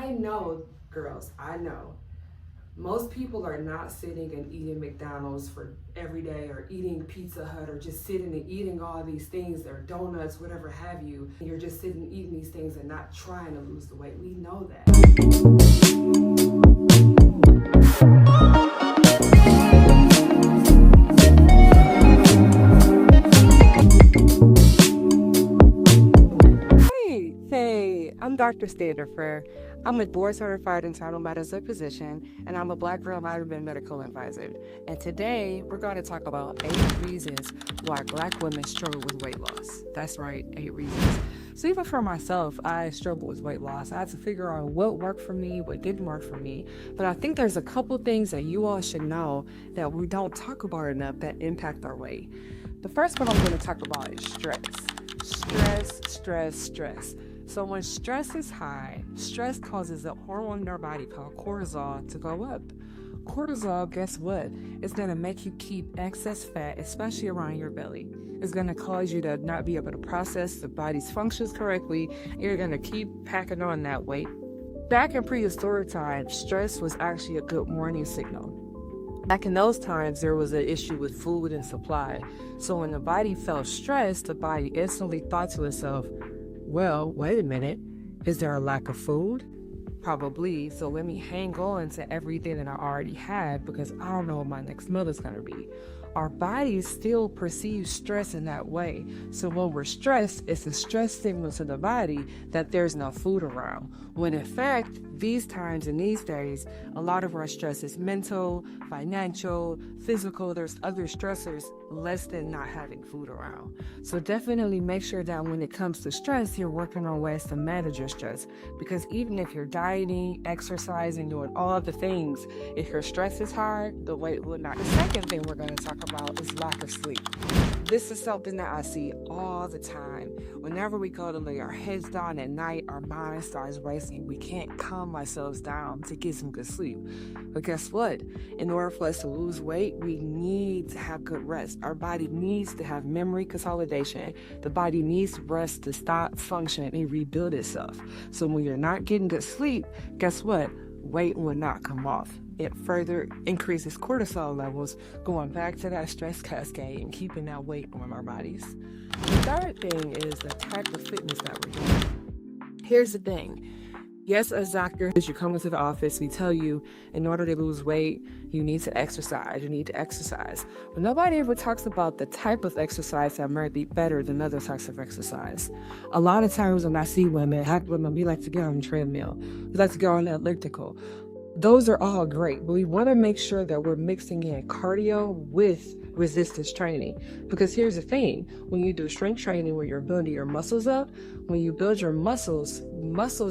I know, girls, I know. Most people are not sitting and eating McDonald's for every day or eating Pizza Hut or just sitting and eating all these things, their donuts, whatever have you. You're just sitting and eating these things and not trying to lose the weight. We know that. Hey, I'm Dr. Standifer. I'm a board-certified internal medicine physician, and I'm a Black girl vitamin medical advisor. And today, we're going to talk about 8 reasons why Black women struggle with weight loss. That's right, 8 reasons. So even for myself, I struggle with weight loss. I had to figure out what worked for me, what didn't work for me. But I think there's a couple things that you all should know that we don't talk about enough that impact our weight. The first one I'm going to talk about is stress. Stress. So when stress is high, stress causes a hormone in our body called cortisol to go up. Cortisol, guess what? It's going to make you keep excess fat, especially around your belly. It's going to cause you to not be able to process the body's functions correctly. You're going to keep packing on that weight. Back in prehistoric times, stress was actually a good warning signal. Back in those times, there was an issue with food and supply. So when the body felt stressed, the body instantly thought to itself, well, wait a minute, is there a lack of food? Probably, so let me hang on to everything that I already have because I don't know what my next meal is going to be. Our bodies still perceive stress in that way. So when we're stressed, it's a stress signal to the body that there's no food around. When in fact, these times and these days, a lot of our stress is mental, financial, physical. There's other stressors less than not having food around. So definitely make sure that when it comes to stress, you're working on ways to manage your stress. Because even if you're dieting, exercising, doing all of the things, if your stress is high, the weight will not. The second thing we're going to talk about is lack of sleep. This is something that I see all the time. Whenever we go to lay our heads down at night, our mind starts racing. We can't calm ourselves down to get some good sleep. But guess what? In order for us to lose weight, we need to have good rest. Our body needs to have memory consolidation. The body needs rest to stop functioning and rebuild itself. So when you're not getting good sleep, guess what? Weight will not come off. It further increases cortisol levels, going back to that stress cascade and keeping that weight on our bodies. The third thing is the type of fitness that we're doing. Here's the thing. Yes, as doctors, you come into the office, we tell you in order to lose weight, you need to exercise. But nobody ever talks about the type of exercise that might be better than other types of exercise. A lot of times when I see women, we like to get on the treadmill. We like to go on the elliptical. Those are all great, but we want to make sure that we're mixing in cardio with resistance training. Because here's the thing, when you do strength training where you're building your muscles up, when you build your muscles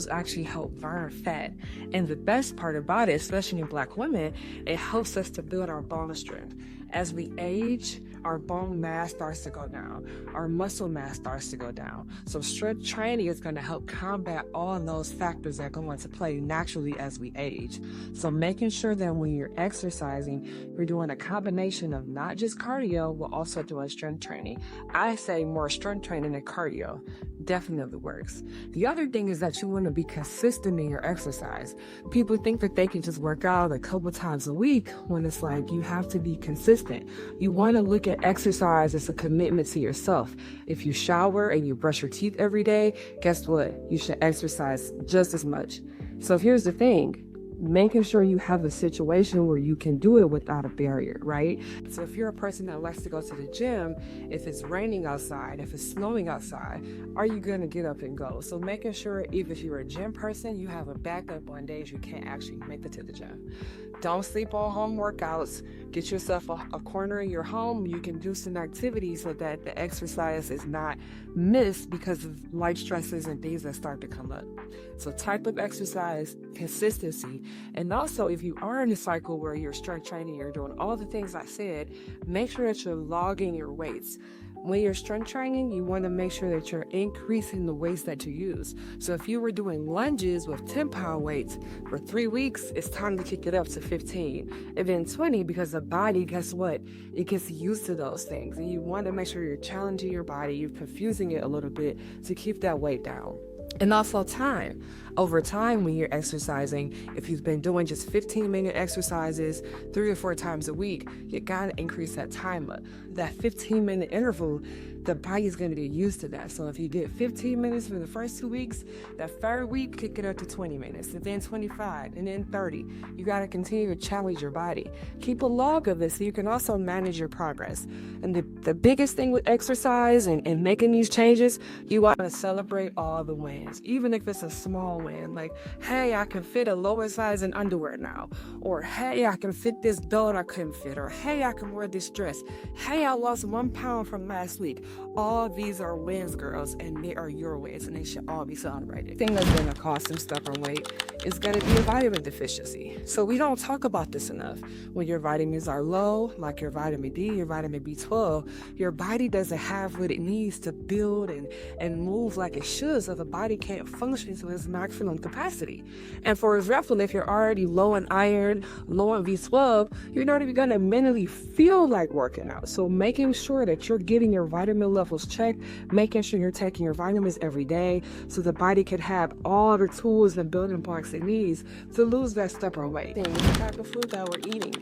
actually help burn fat. And the best part about it, especially in Black women, it helps us to build our bone strength. As we age, our bone mass starts to go down. Our muscle mass starts to go down. So strength training is going to help combat all of those factors that go into play naturally as we age. So making sure that when you're exercising, you're doing a combination of not just cardio, but also doing strength training. I say more strength training than cardio. Definitely works. The other thing is that you want to be consistent in your exercise. People think that they can just work out a couple times a week when it's like you have to be consistent. You want to look at exercise as a commitment to yourself. If you shower and you brush your teeth every day, guess what? You should exercise just as much. So here's the thing. Making sure you have a situation where you can do it without a barrier, right? So if you're a person that likes to go to the gym, if it's raining outside, if it's snowing outside, are you going to get up and go? So making sure if you're a gym person, you have a backup on days you can't actually make it to the gym. Don't sleep on home workouts. Get yourself a corner in your home. You can do some activities so that the exercise is not missed because of life stresses and things that start to come up. So type of exercise, consistency, and also if you are in a cycle where you're strength training, you're doing all the things I said, make sure that you're logging your weights. When you're strength training, you want to make sure that you're increasing the weights that you use. So if you were doing lunges with 10-pound weights for 3 weeks, it's time to kick it up to 15 and then 20 because the body, guess what? It gets used to those things. And you want to make sure you're challenging your body, you're confusing it a little bit to keep that weight down. And also time. Over time, when you're exercising, if you've been doing just 15-minute exercises 3 or 4 times a week, you gotta increase that time up. That 15-minute interval, the body's gonna get used to that. So if you did 15 minutes for the first 2 weeks, that third week, kick it up to 20 minutes, and then 25, and then 30. You gotta continue to challenge your body. Keep a log of this so you can also manage your progress. And the biggest thing with exercise and making these changes, you want to celebrate all the wins, even if it's a small win. Like, hey, I can fit a lower size in underwear now. Or, hey, I can fit this belt I couldn't fit. Or, hey, I can wear this dress. Hey, I lost 1 pound from last week. All these are wins, girls, and they are your wins, and they should all be celebrated. The thing that's going to cause some stubborn weight is going to be a vitamin deficiency. So we don't talk about this enough. When your vitamins are low, like your vitamin D, your vitamin B12, your body doesn't have what it needs to build and move like it should, so the body can't function to its maximum capacity. And for example, if you're already low in iron, low in B12, you're not even going to mentally feel like working out. So making sure that you're getting your vitamin levels checked, making sure you're taking your vitamins every day so the body can have all the tools and building blocks it needs to lose that stubborn weight. The type of food that we're eating.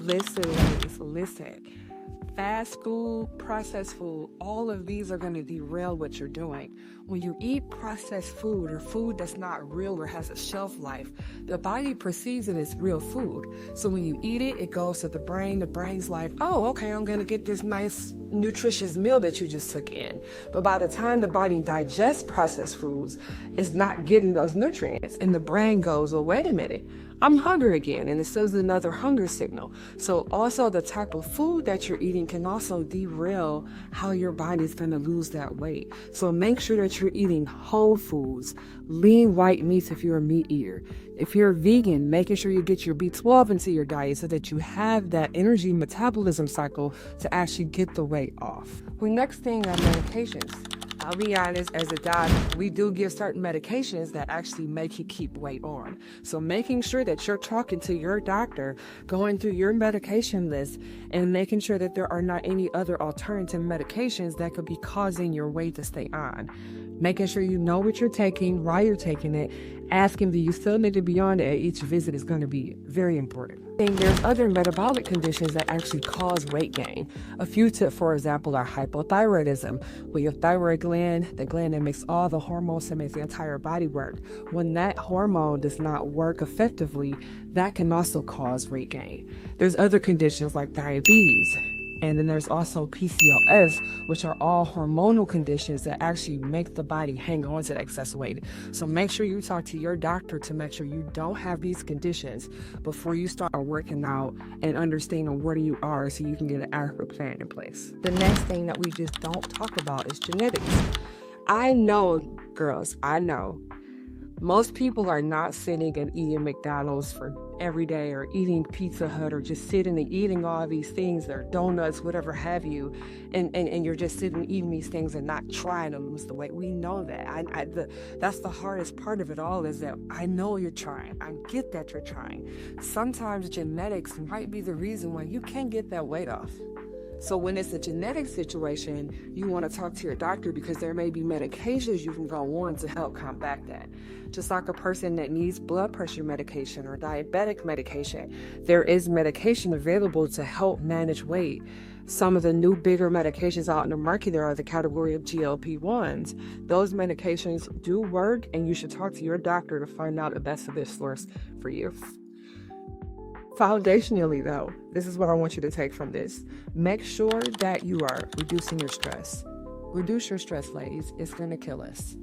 Listen, ladies, listen. Fast food, processed food, all of these are going to derail what you're doing. When you eat processed food or food that's not real or has a shelf life, the body perceives it as real food. So when you eat it, it goes to the brain. The brain's like, oh, okay, I'm going to get this nice, nutritious meal that you just took in. But by the time the body digests processed foods, it's not getting those nutrients. And the brain goes, well, wait a minute. I'm hungry again, and it sends another hunger signal. So also the type of food that you're eating can also derail how your body's going to lose that weight. So make sure that you're eating whole foods, lean white meats if you're a meat eater. If you're a vegan, making sure you get your B12 into your diet so that you have that energy metabolism cycle to actually get the weight off. The next thing are medications. I'll be honest, as a doc, we do give certain medications that actually make you keep weight on. So making sure that you're talking to your doctor, going through your medication list, and making sure that there are not any other alternative medications that could be causing your weight to stay on. Making sure you know what you're taking, why you're taking it, asking do you still need to be on it at each visit is going to be very important. And there's other metabolic conditions that actually cause weight gain. A few tips, for example, are hypothyroidism, where your thyroid gland, the gland that makes all the hormones that make the entire body work, when that hormone does not work effectively, that can also cause weight gain. There's other conditions like diabetes. And then there's also PCOS, which are all hormonal conditions that actually make the body hang on to excess weight. So make sure you talk to your doctor to make sure you don't have these conditions before you start working out and understanding where you are so you can get an adequate plan in place. The next thing that we just don't talk about is genetics. I know, girls, I know. Most people are not sitting and eating McDonald's for every day or eating Pizza Hut or just sitting and eating all these things or donuts, whatever have you, and you're just sitting and eating these things and not trying to lose the weight. We know that. That's the hardest part of it all, is that I know you're trying. I get that you're trying. Sometimes genetics might be the reason why you can't get that weight off. So when it's a genetic situation, you want to talk to your doctor because there may be medications you can go on to help combat that. Just like a person that needs blood pressure medication or diabetic medication, there is medication available to help manage weight. Some of the new bigger medications out in the market are the category of GLP-1s. Those medications do work, and you should talk to your doctor to find out the best of this source for you. Foundationally, though, this is what I want you to take from this. Make sure that you are reducing your stress. Reduce your stress, ladies. It's going to kill us.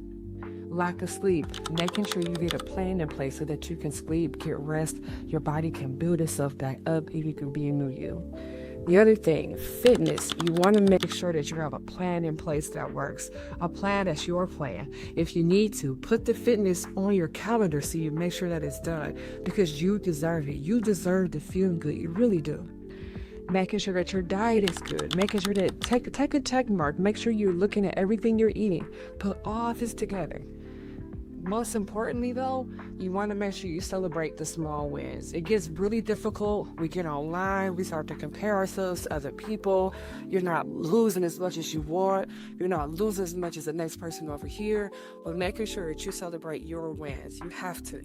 Lack of sleep. Making sure you get a plan in place so that you can sleep, get rest. Your body can build itself back up if you can be a new you. The other thing, fitness. You want to make sure that you have a plan in place that works. A plan that's your plan. If you need to, put the fitness on your calendar so you make sure that it's done, because you deserve it. You deserve to feel good. You really do. Making sure that your diet is good. Making sure that take a check mark. Make sure you're looking at everything you're eating. Put all of this together. Most importantly, though, you want to make sure you celebrate the small wins. It gets really difficult. We get online, we start to compare ourselves to other people. You're not losing as much as you want. You're not losing as much as the next person over here. But making sure that you celebrate your wins. You have to.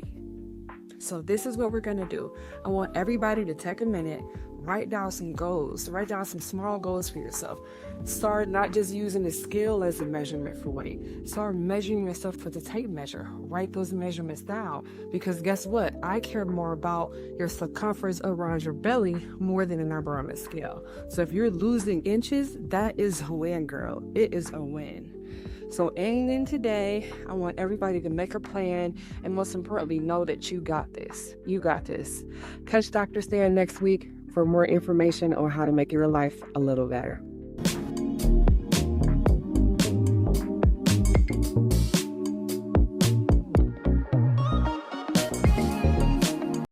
So this is what we're going to do. I want everybody to take a minute, write down some goals, write down some small goals for yourself. Start not just using the scale as a measurement for weight. Start measuring yourself with a tape measure. Write those measurements down, because guess what? I care more about your circumference around your belly more than the number on the scale. So if you're losing inches, that is a win, girl. It is a win. So ending today, I want everybody to make a plan, and most importantly, know that you got this. You got this. Catch Dr. Stan next week for more information on how to make your life a little better.